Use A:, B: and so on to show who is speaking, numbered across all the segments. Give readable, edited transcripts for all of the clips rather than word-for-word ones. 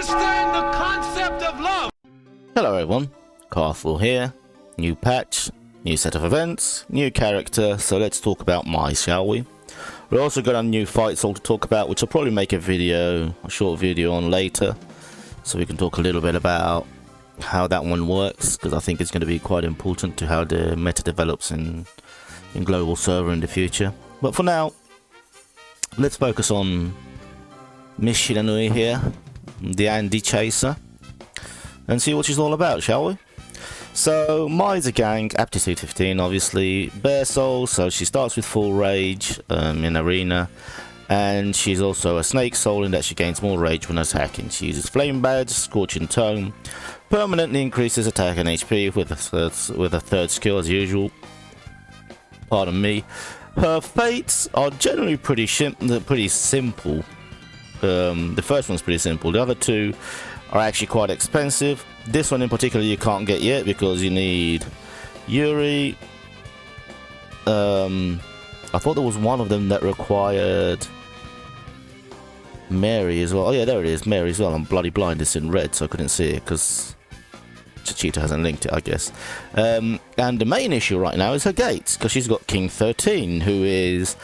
A: understand the concept of love.
B: Hello everyone, Carful here. New patch, new set of events, new character, so let's talk about Mai, shall we? We also got a new Fightsoul to talk about, which I'll probably make a short video on later, so we can talk a little bit about how that one works, because I think it's going to be quite important to how the meta develops in global server in the future. But for now, let's focus on Miss Shiranui here, the Andy Chaser, and see what she's all about, shall we? So, Mai's a gang, aptitude 15 obviously, bare soul, so she starts with full rage in arena, and she's also a snake soul in that she gains more rage when attacking. She uses flame badge, scorching tone, permanently increases attack and HP with a third skill as usual. Pardon me. Her fates are generally pretty simple. The first one's pretty simple. The other two are actually quite expensive. This one in particular you can't get yet because you need Yuri. I thought there was one of them that required Mary as well. Oh yeah, there it is, Mary as well. I'm bloody blind, it's in red so I couldn't see it because Cheetah hasn't linked it, I guess. And the main issue right now is her gates, because she's got King 13, who is,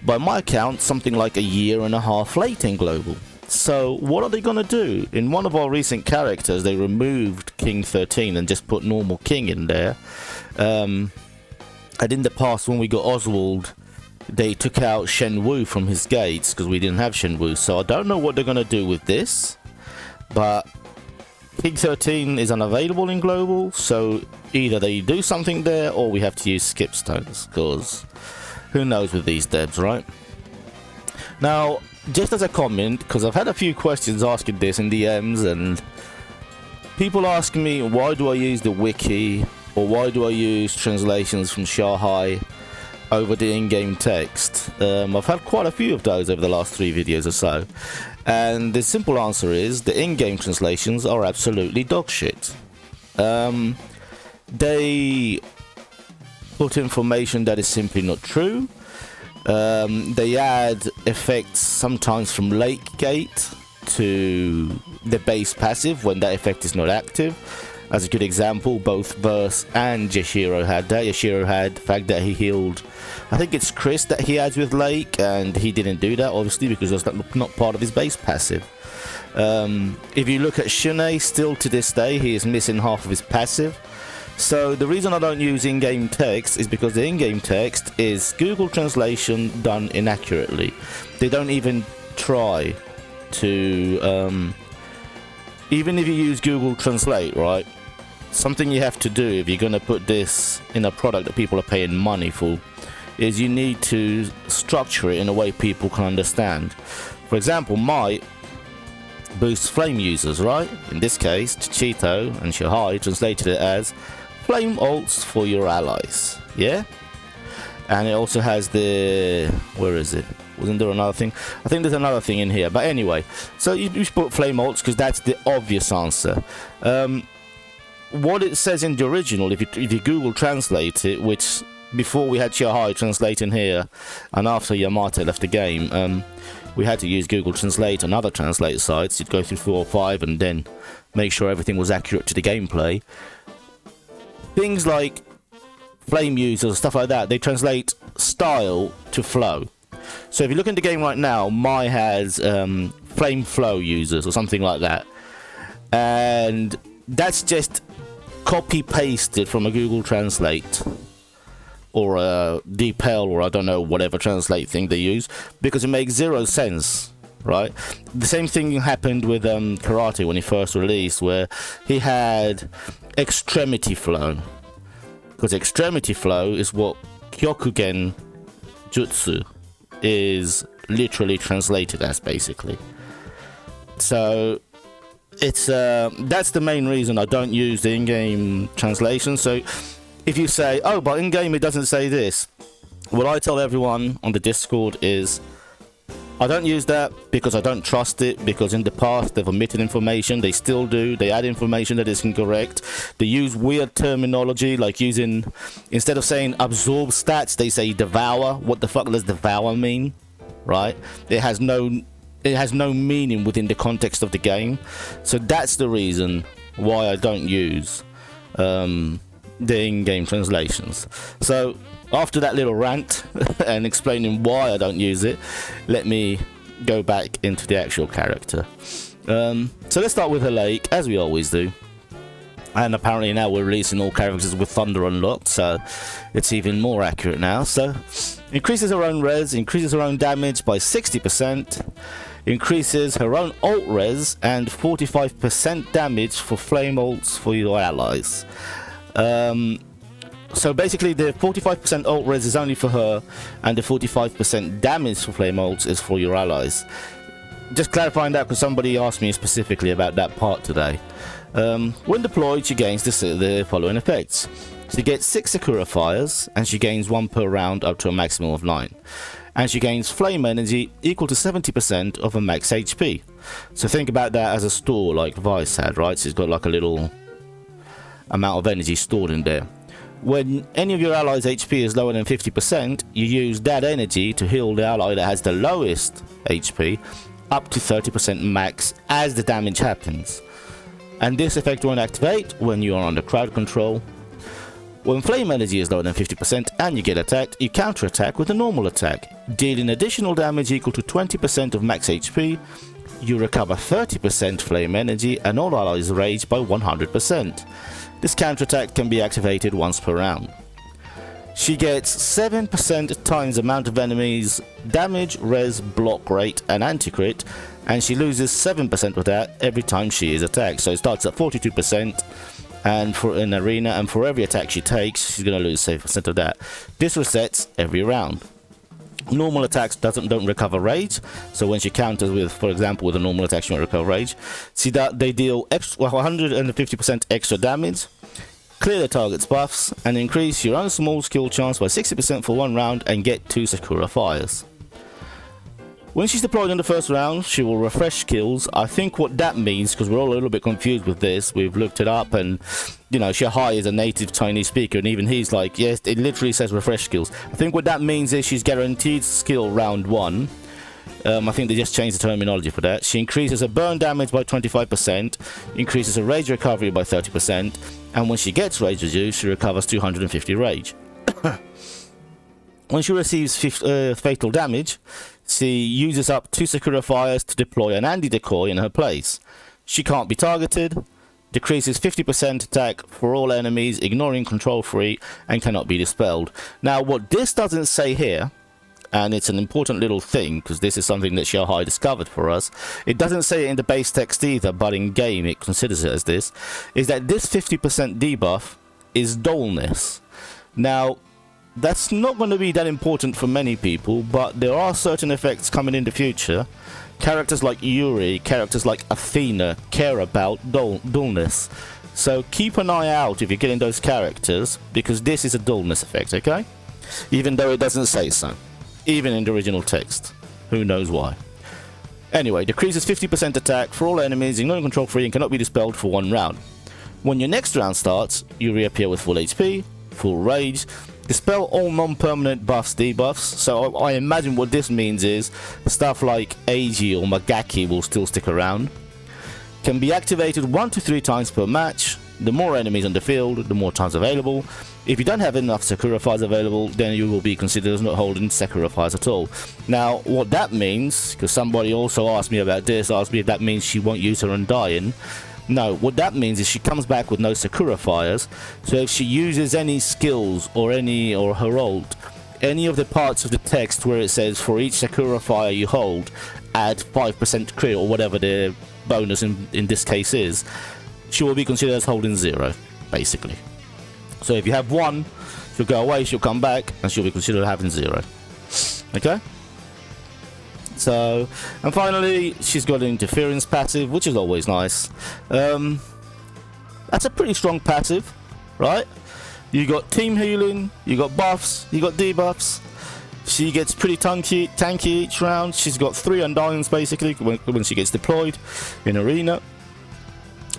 B: by my count, something like a year and a half late in global. So what are they going to do? In one of our recent characters, they removed King 13 and just put normal King in there. And in the past, when we got Oswald, they took out Shen Wu from his gates, because we didn't have Shen Wu. So I don't know what they're going to do with this, but King 13 is unavailable in global, so either they do something there or we have to use skip stones, because who knows with these devs, right? Now, just as a comment, because I've had a few questions asking this in DMs, and people ask me why do I use the wiki or why do I use translations from Shanghai over the in-game text. I've had quite a few of those over the last 3 videos or so, and the simple answer is the in-game translations are absolutely dog shit. They put information that is simply not true. They add effects sometimes from late gate to the base passive when that effect is not active. As a good example, both Verse and Yashiro had that. Yashiro had the fact that he healed, I think it's Chris that he adds with Lake, and he didn't do that obviously because that's not part of his base passive. If you look at Shunei, still to this day he is missing half of his passive. So the reason I don't use in-game text is because the in-game text is Google translation done inaccurately. They don't even try to, even if you use Google Translate, right? Something you have to do if you're going to put this in a product that people are paying money for is you need to structure it in a way people can understand. For example, Mai boosts flame users, right? In this case, Chichito and Shahai translated it as flame ults for your allies, yeah? And it also has the, where is it? Wasn't there another thing? I think there's another thing in here, but anyway, so you put flame ults because that's the obvious answer. What it says in the original, if you Google translate it, which before we had Shahai translating here, and after Yamate left the game, we had to use Google Translate and other translate sites. You'd go through 4 or 5 and then make sure everything was accurate to the gameplay. Things like flame users, stuff like that, they translate style to flow. So if you look in the game right now, Mai has flame flow users or something like that, and that's just copy pasted from a Google Translate or a DeepL or I don't know whatever translate thing they use, because it makes zero sense, right? The same thing happened with Karate when he first released, where he had extremity flow, because extremity flow is what Kyokugen Jutsu is literally translated as, basically. So it's that's the main reason I don't use the in-game translation. So if you say, oh, but in-game it doesn't say this, what I tell everyone on the Discord is I don't use that because I don't trust it, because in the past they've omitted information. They still do. They add information that is incorrect. They use weird terminology, like using, instead of saying absorb stats, they say devour. What the fuck does devour mean? Right? It has no it has no meaning within the context of the game. So that's the reason why I don't use the in-game translations. So after that little rant and explaining why I don't use it, let me go back into the actual character. So let's start with her lake, as we always do. And apparently now we're releasing all characters with Thunder unlocked, so it's even more accurate now. So increases her own res, increases her own damage by 60%, increases her own ult res, and 45% damage for flame ults for your allies. So basically the 45% ult res is only for her, and the 45% damage for flame ults is for your allies. Just clarifying that because somebody asked me specifically about that part today. When deployed, she gains the following effects. She gets 6 Sakura fires, and she gains 1 per round up to a maximum of 9. And she gains flame energy equal to 70% of her max HP. So think about that as a store like Vice had, right? She's got like a little amount of energy stored in there. When any of your allies' HP is lower than 50%, you use that energy to heal the ally that has the lowest HP up to 30% max as the damage happens. And this effect won't activate when you are under crowd control. When flame energy is lower than 50% and you get attacked, you counter-attack with a normal attack, dealing additional damage equal to 20% of max HP. You recover 30% flame energy and all allies rage by 100%. This counter-attack can be activated once per round. She gets 7% times the amount of enemies damage, res, block rate and anti-crit, and she loses 7% of that every time she is attacked. So it starts at 42%, and for an arena, and for every attack she takes, she's going to lose 7% of that. This resets every round. Normal attacks don't recover rage, so when she counters with, for example, with a normal attack, she won't recover rage. See that they deal 150% extra damage, clear the target's buffs, and increase your own small skill chance by 60% for 1 round and get 2 Sakura fires. When she's deployed in the first round, she will refresh skills. I think what that means, because we're all a little bit confused with this, we've looked it up, and you know, Shahai is a native Chinese speaker, and even he's like, yes, it literally says refresh skills. I think what that means is she's guaranteed skill round 1. I think they just changed the terminology for that. She increases her burn damage by 25%, increases her rage recovery by 30%, and when she gets rage reduced, she recovers 250 rage. When she receives fatal damage, she uses up 2 Sakura fires to deploy an anti-decoy in her place. She can't be targeted, decreases 50% attack for all enemies, ignoring control free, and cannot be dispelled. Now, what this doesn't say here, and it's an important little thing, because this is something that Shahai discovered for us, it doesn't say it in the base text either, but in game it considers it as this, is that this 50% debuff is dullness. Now, that's not going to be that important for many people, but there are certain effects coming in the future. Characters like Yuri, characters like Athena care about dullness. So keep an eye out if you're getting those characters, because this is a dullness effect, okay? Even though it doesn't say so. Even in the original text. Who knows why. Anyway, decreases 50% attack for all enemies, ignoring control free, and cannot be dispelled for 1 round. When your next round starts, you reappear with full HP, full rage, dispel all non-permanent buffs, debuffs. So I imagine what this means is stuff like Eiji or Magaki will still stick around. Can be activated 1 to 3 times per match. The more enemies on the field, the more times available. If you don't have enough Sakura fires available, then you will be considered as not holding Sakura fires at all. Now, what that means, because somebody also asked me about this, asked me if that means she won't use her Undying. No, what that means is she comes back with no Sakura fires, so if she uses any skills or her ult, any of the parts of the text where it says for each Sakura fire you hold, add 5% crit or whatever the bonus in this case is, she will be considered as holding 0, basically. So if you have 1, she'll go away, she'll come back, and she'll be considered having 0. Okay? So, and finally, she's got an interference passive, which is always nice. That's a pretty strong passive, right? You got team healing, you got buffs, you got debuffs. She gets pretty tanky each round. She's got 3 Undyings basically when she gets deployed in arena.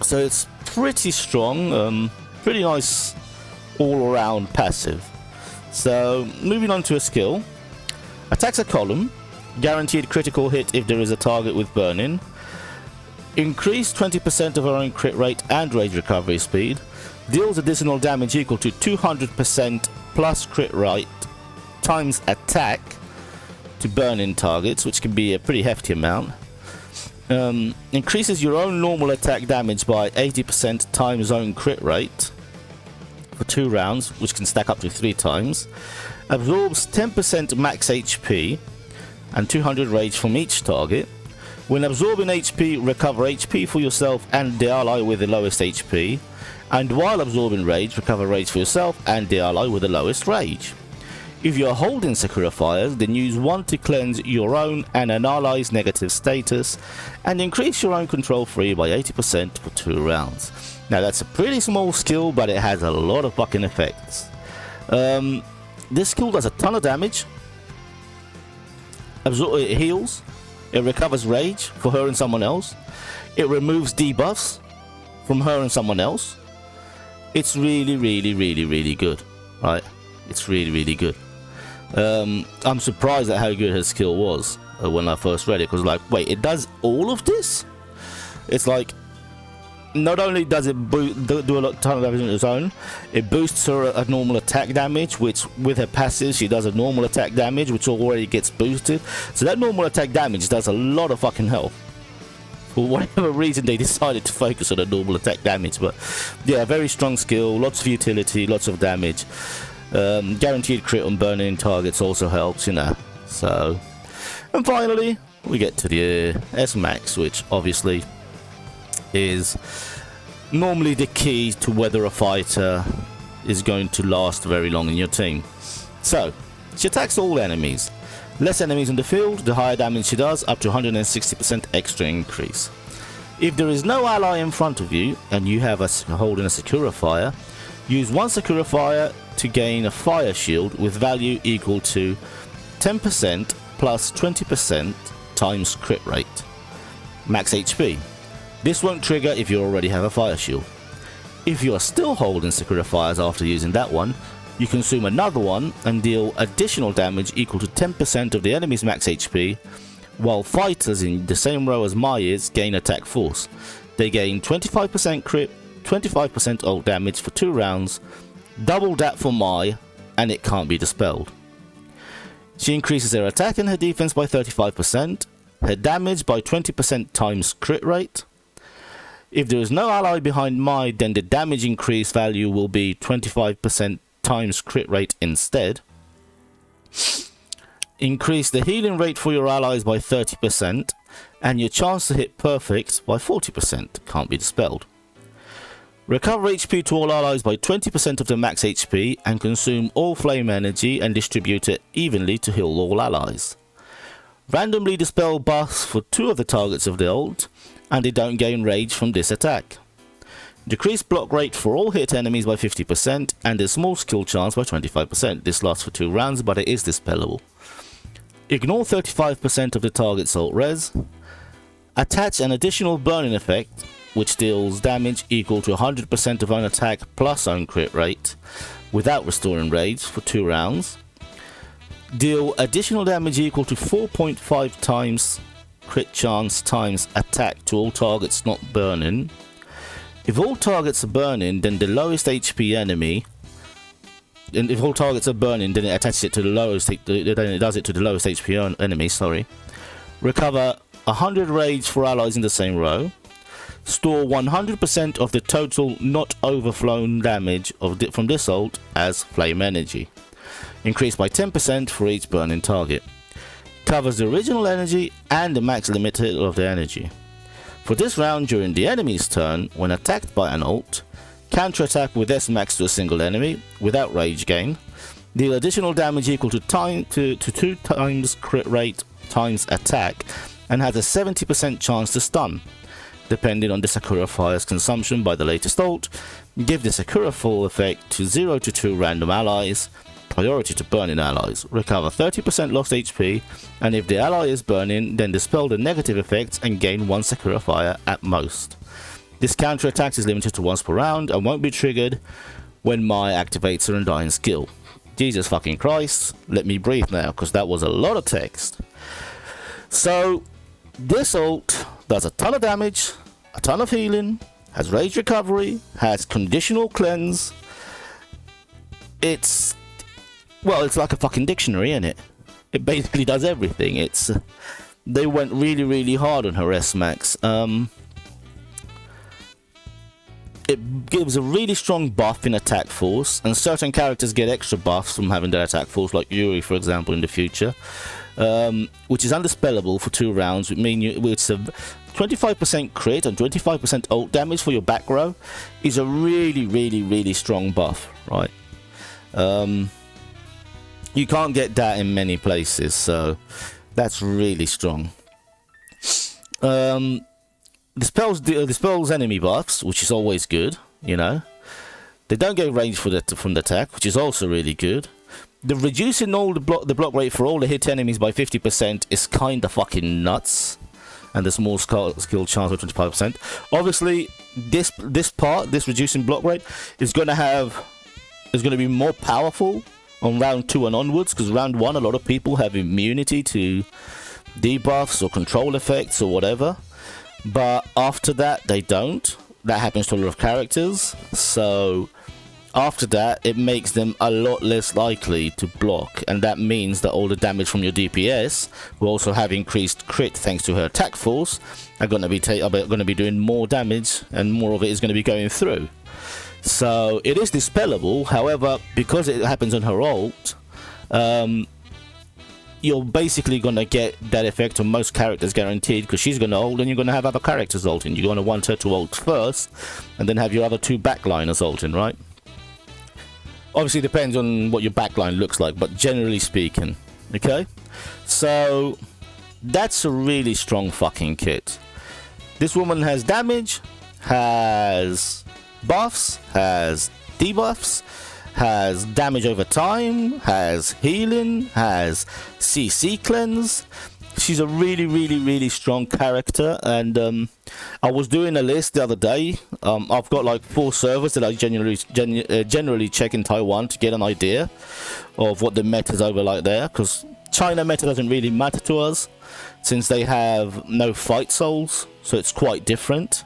B: So it's pretty strong, pretty nice all-around passive. So moving on to a skill, attacks a column. Guaranteed critical hit if there is a target with burn-in. Increase 20% of her own crit rate and rage recovery speed. Deals additional damage equal to 200% plus crit rate times attack to burn-in targets, which can be a pretty hefty amount. Increases your own normal attack damage by 80% times own crit rate for 2 rounds, which can stack up to 3 times. Absorbs 10% max HP and 200 rage from each target. When absorbing HP, recover HP for yourself and the ally with the lowest HP. And while absorbing rage, recover rage for yourself and the ally with the lowest rage. If you are holding Sakura Fires, then use 1 to cleanse your own and an ally's negative status, and increase your own control free by 80% for 2 rounds. Now that's a pretty small skill, but it has a lot of fucking effects. This skill does a ton of damage. It heals. It recovers rage for her and someone else. It removes debuffs from her and someone else. It's really, really, really, really good. Right? It's really, really good. I'm surprised at how good her skill was when I first read it, because like, wait, it does all of this? It's like, not only does it do a ton of damage on its own, it boosts her a normal attack damage, which with her passive she does a normal attack damage, which already gets boosted. So that normal attack damage does a lot of fucking health. For whatever reason they decided to focus on the normal attack damage, but yeah, very strong skill, lots of utility, lots of damage. Guaranteed crit on burning targets also helps, you know. So, and finally we get to the Smax, which obviously is normally the key to whether a fighter is going to last very long in your team. So she attacks all enemies. Less enemies in the field, the higher damage she does, up to 160% extra increase. If there is no ally in front of you and you have holding a Sakura Fire, use 1 Sakura Fire to gain a fire shield with value equal to 10% plus 20% times crit rate. Max HP. This won't trigger if you already have a fire shield. If you are still holding Sakura Fires after using that one, you consume another one and deal additional damage equal to 10% of the enemy's max HP, while fighters in the same row as Mai is gain attack force. They gain 25% crit, 25% ult damage for 2 rounds, double that for Mai, and it can't be dispelled. She increases her attack and her defense by 35%, her damage by 20% times crit rate. If there is no ally behind Mai, then the damage increase value will be 25% times crit rate instead. Increase the healing rate for your allies by 30%, and your chance to hit perfect by 40%, can't be dispelled. Recover HP to all allies by 20% of the max HP, and consume all flame energy and distribute it evenly to heal all allies. Randomly dispel buffs for 2 of the targets of the ult, and they don't gain rage from this attack. Decrease block rate for all hit enemies by 50%, and a small skill chance by 25%. This lasts for 2 rounds, but it is dispellable. Ignore 35% of the target's ult res. Attach an additional burning effect, which deals damage equal to 100% of own attack plus own crit rate, without restoring rage for 2 rounds. Deal additional damage equal to 4.5 times crit chance times attack to all targets not burning. If all targets are burning, then the lowest HP enemy, and if all targets are burning, then it attaches it to the lowest, then it does it to the lowest HP enemy, sorry. Recover 100 rage for allies in the same row. Store 100% of the total not overflown damage from this ult as flame energy. Increased by 10% for each burning target. Covers the original energy and the max limit of the energy. For this round, during the enemy's turn, when attacked by an ult, counter-attack with S-Max to a single enemy without rage gain. Deal additional damage equal to 2 times crit rate times attack, and has a 70% chance to stun. Depending on the Sakura Fire's consumption by the latest ult, give the Sakura full effect to 0 to 2 random allies, priority to burning allies. Recover 30% lost HP, and if the ally is burning, then dispel the negative effects and gain 1 Sakura Fire at most. This counter attack is limited to once per round and won't be triggered when Mai activates her Undying skill. Jesus fucking Christ, let me breathe now, because that was a lot of text. So this ult does a ton of damage, a ton of healing, has rage recovery, has conditional cleanse. It's like a fucking dictionary, isn't it? It basically does everything. They went really hard on her Smax. It gives a really strong buff in attack force, and certain characters get extra buffs from having their attack force, like Yuri, for example, in the future, which is undispellable for 2 rounds. It's a 25% crit and 25% ult damage for your back row is a really strong buff, right? You can't get that in many places, so that's really strong. Dispels enemy buffs, which is always good, you know. They don't get range from the attack, which is also really good. The reducing all the block rate for all the hit enemies by 50% is kinda fucking nuts. And there's more skill chance of 25%. Obviously, this reducing block rate is gonna be more powerful on round 2 and onwards, because round 1 a lot of people have immunity to debuffs or control effects or whatever. But after that, they don't. That happens to a lot of characters. So after that, it makes them a lot less likely to block. And that means that all the damage from your DPS, who also have increased crit thanks to her attack force, are going to be doing more damage, and more of it is going to be going through. So it is dispellable. However, because it happens on her ult, you're basically going to get that effect on most characters guaranteed, because she's going to ult and you're going to have other characters ulting. You're going to want her to ult first and then have your other 2 backliners ulting, right? Obviously, it depends on what your backline looks like, but generally speaking, okay? So that's a really strong fucking kit. This woman has damage, has buffs, has debuffs, has damage over time, has healing, has CC cleanse. She's a really strong character, and I was doing a list the other day. I've got like 4 servers that I generally check in Taiwan to get an idea of what the meta's over like there, because China meta doesn't really matter to us since they have no Fightsouls, so it's quite different.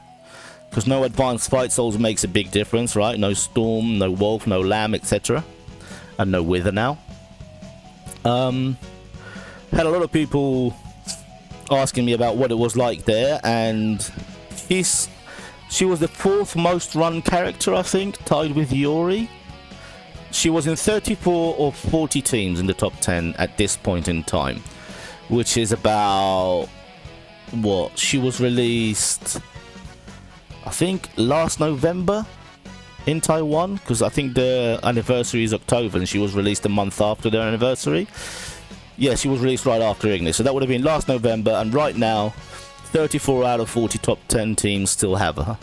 B: Because no advanced Fightsouls makes a big difference, right? No Storm, no Wolf, no Lamb, etc. And no Wither now. Had a lot of people asking me about what it was like there, and she was the 4th most run character, I think, tied with Yuri. She was in 34 or 40 teams in the top 10 at this point in time, which is about what? She was released, I think, last November in Taiwan, because I think the anniversary is October and she was released a month after their anniversary. Yeah, she was released right after Ignis, so that would have been last November, and right now 34 out of 40 top 10 teams still have her.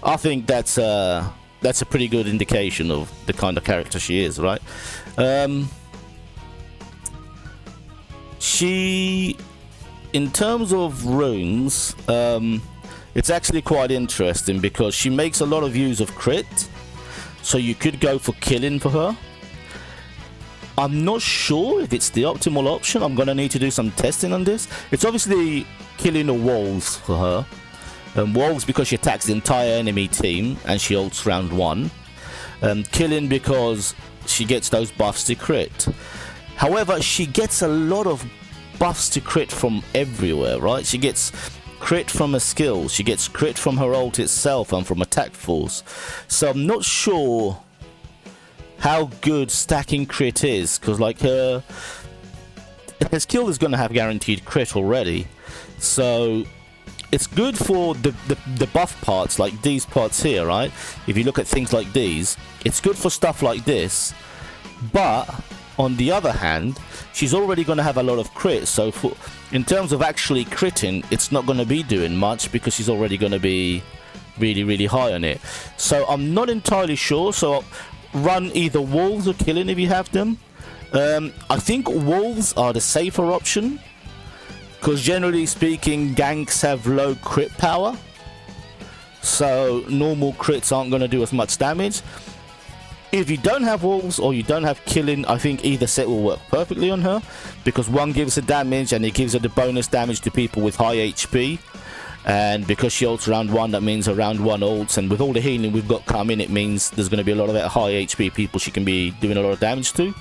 B: I think that's a pretty good indication of the kind of character she is, right? She, in terms of runes, it's actually quite interesting, because she makes a lot of use of crit, so you could go for killing for her. I'm not sure if it's the optimal option. I'm gonna need to do some testing on this. It's obviously killing the walls for her. Walls because she attacks the entire enemy team and she ults round 1. Killing because she gets those buffs to crit. However, she gets a lot of buffs to crit from everywhere, right? She gets crit from her skills, she gets crit from her ult itself and from attack force. So I'm not sure how good stacking crit is, because like her skill is going to have guaranteed crit already, so it's good for the buff parts, like these parts here, right? If you look at things like these, it's good for stuff like this. But on the other hand, she's already going to have a lot of crit, so in terms of actually critting, it's not going to be doing much because she's already going to be really high on it. So I'm not entirely sure, so run either wolves or killing if you have them. I think wolves are the safer option, because generally speaking ganks have low crit power, so normal crits aren't going to do as much damage. If you don't have wolves or you don't have killing, I think either set will work perfectly on her, because one gives her damage and it gives her the bonus damage to people with high HP, and because she ults round 1, that means around 1 ults, and with all the healing we've got coming, it means there's going to be a lot of that high HP people she can be doing a lot of damage to.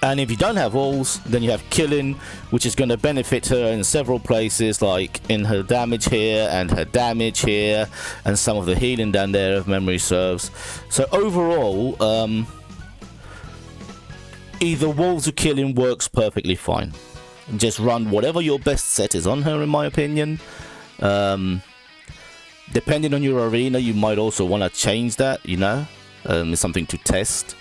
B: And if you don't have walls, then you have killing, which is going to benefit her in several places, like in her damage here and her damage here, and some of the healing down there if memory serves. So overall, either walls or killing works perfectly fine. Just run whatever your best set is on her, in my opinion. Depending on your arena, you might also want to change that, you know. It's something to test,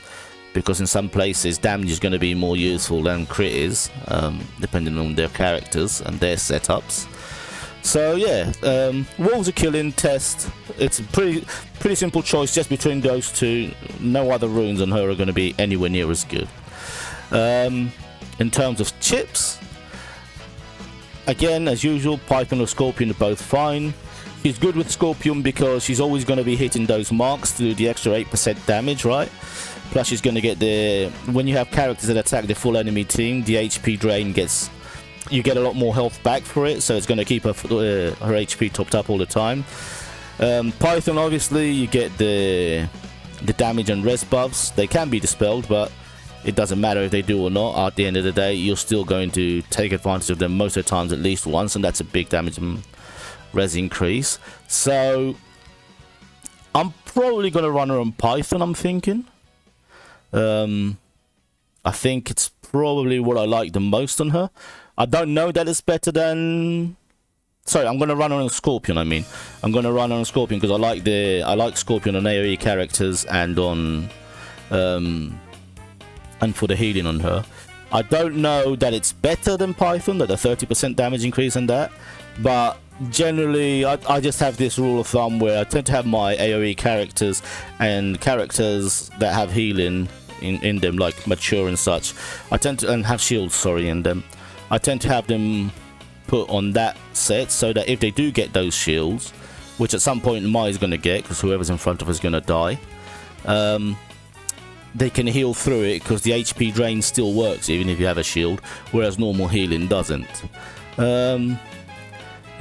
B: because in some places damage is going to be more useful than crit is, depending on their characters and their setups. So yeah, wolves are killing, test. It's a pretty simple choice just between those two. No other runes on her are going to be anywhere near as good. In terms of chips, again, as usual, Python or Scorpion are both fine. She's good with Scorpion because she's always going to be hitting those marks to do the extra 8% damage, right? Plus she's going to get the... When you have characters that attack the full enemy team, the HP drain gets... You get a lot more health back for it, so it's going to keep her HP topped up all the time. Python, obviously, you get the damage and res buffs. They can be dispelled, but it doesn't matter if they do or not. At the end of the day, you're still going to take advantage of them most of the times at least once, and that's a big damage and res increase. So I'm probably going to run her on Python, I'm thinking. I think it's probably what I like the most on her. I don't know that it's better than... Sorry, I'm going to run her on Scorpion, I mean. I'm going to run her on Scorpion because I like Scorpion on AoE characters and on... and for the healing on her. I don't know that it's better than Python, that the 30% damage increase and that, but generally I just have this rule of thumb where I tend to have my AoE characters and characters that have healing in them, like mature and such. I tend to, and have shields, sorry, in them. I tend to have them put on that set so that if they do get those shields, which at some point Mai is going to get, because whoever's in front of us is going to die, they can heal through it, because the HP drain still works even if you have a shield, whereas normal healing doesn't. In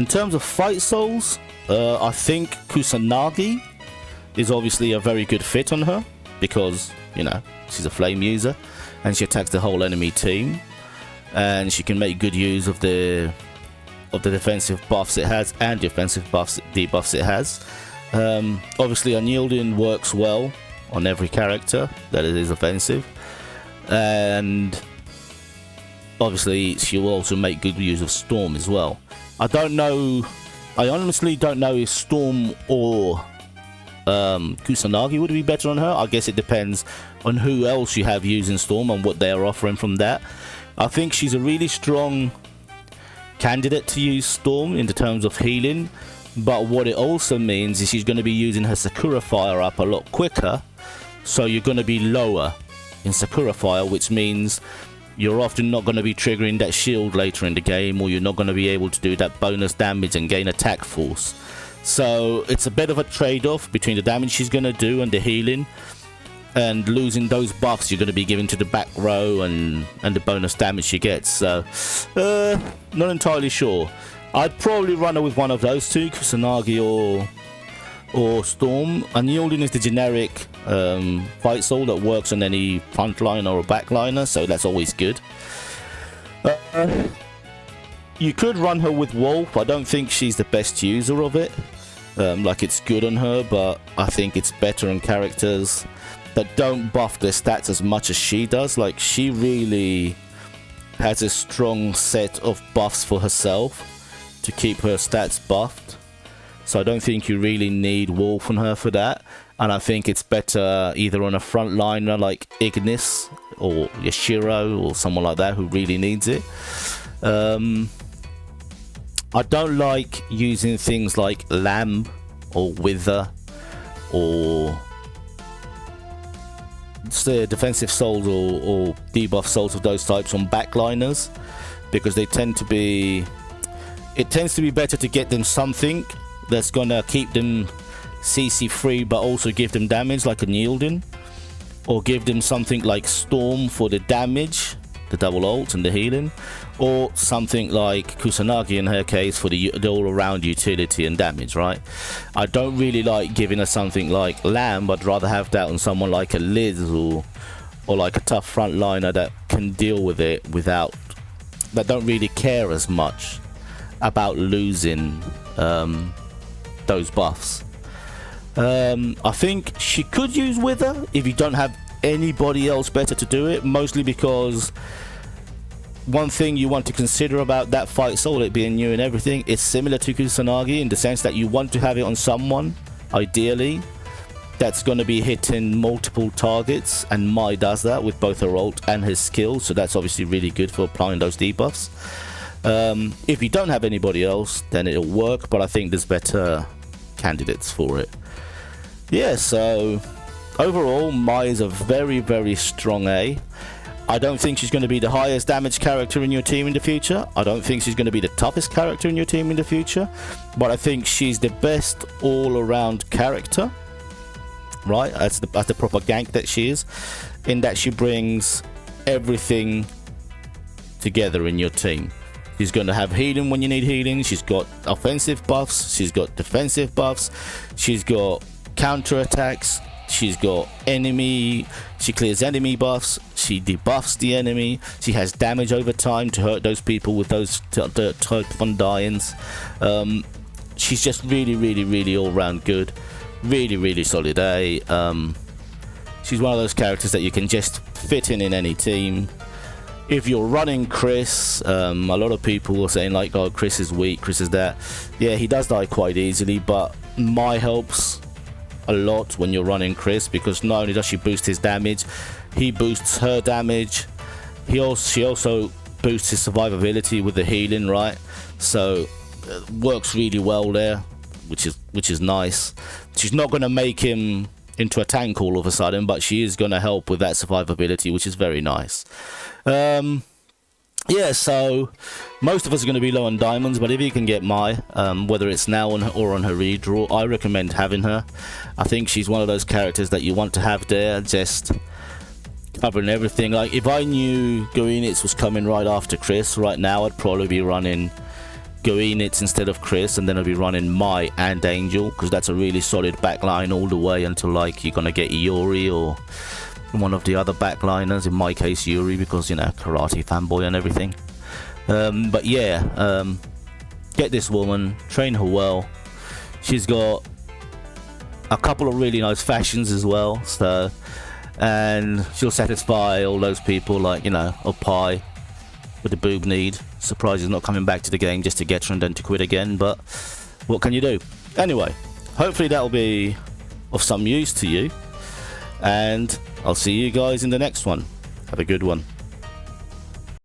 B: terms of Fightsouls, I think Kusanagi is obviously a very good fit on her, because, you know, she's a flame user and she attacks the whole enemy team, and she can make good use of the defensive buffs it has and the offensive debuffs it has. Obviously Unyielding works well on every character that it is offensive, and obviously she will also make good use of Storm as well. I honestly don't know if Storm or Kusanagi would be better on her. I guess it depends on who else you have using Storm and what they are offering from that. I think she's a really strong candidate to use Storm in the terms of healing, but what it also means is she's going to be using her Sakura Fire up a lot quicker, so you're going to be lower in Sakura Fire, which means you're often not going to be triggering that shield later in the game, or you're not going to be able to do that bonus damage and gain attack force. So it's a bit of a trade-off between the damage she's going to do and the healing, and losing those buffs you're going to be giving to the back row and the bonus damage she gets. So not entirely sure. I'd probably run her with one of those two, Kusanagi or Storm. Unyielding is the generic Fightsoul that works on any frontliner or backliner, so that's always good. You could run her with Wolf. I don't think she's the best user of it. Like, it's good on her, but I think it's better on characters that don't buff their stats as much as she does. Like, she really has a strong set of buffs for herself to keep her stats buffed. So I don't think you really need Wolf on her for that. And I think it's better either on a frontliner like Ignis or Yashiro or someone like that who really needs it. I don't like using things like Lamb or Wither or defensive souls or debuff souls of those types on backliners, because they tend to be... It tends to be better to get them something that's gonna keep them CC free but also give them damage like a Nilden, or give them something like Storm for the damage, the double ult and the healing, or something like Kusanagi in her case for the all-around utility and damage, right? I don't really like giving her something like Lamb. I'd rather have that on someone like a Liz or like a tough frontliner that can deal with it without, that don't really care as much about losing those buffs. I think she could use Wither if you don't have anybody else better to do it, mostly because one thing you want to consider about that Fightsoul, it being new and everything, it's similar to Kusanagi in the sense that you want to have it on someone, ideally, that's going to be hitting multiple targets, and Mai does that with both her ult and his skill, so that's obviously really good for applying those debuffs. If you don't have anybody else, then it'll work, but I think there's better candidates for it. Yeah, so overall, Mai is a very, very strong A. I don't think she's going to be the highest damage character in your team in the future. I don't think she's going to be the toughest character in your team in the future. But I think she's the best all-around character, right? As the proper gank that she is, in that she brings everything together in your team. She's going to have healing when you need healing. She's got offensive buffs. She's got defensive buffs. She's got counter attacks. She's got enemy, she clears enemy buffs, she debuffs the enemy, she has damage over time to hurt those people with those fun die-ins. She's just really, really, really all-round good. Really, really solid A. She's one of those characters that you can just fit in any team. If you're running Chris, a lot of people are saying like, oh, Chris is weak, Chris is that. Yeah, he does die quite easily, but Mai helps a lot when you're running Chris, because not only does she boost his damage, he boosts her damage. She also boosts his survivability with the healing, right? So works really well there, which is nice. She's not going to make him into a tank all of a sudden, but she is going to help with that survivability, which is very nice. Yeah, so most of us are going to be low on diamonds, but if you can get Mai, whether it's now or on her redraw, I recommend having her. I think she's one of those characters that you want to have there, just covering everything. Like, if I knew Goenitz was coming right after Chris, right now I'd probably be running Goenitz instead of Chris, and then I'd be running Mai and Angel, because that's a really solid backline all the way until, like, you're going to get Iori or one of the other backliners, in my case Yuri, because, you know, karate fanboy and everything. But yeah, get this woman, train her well. She's got a couple of really nice fashions as well, so, and she'll satisfy all those people like, you know, Opai with the boob need. Surprised he's not coming back to the game just to get her and then to quit again, but what can you do? Anyway, hopefully that'll be of some use to you, and I'll see you guys in the next one. Have a good one.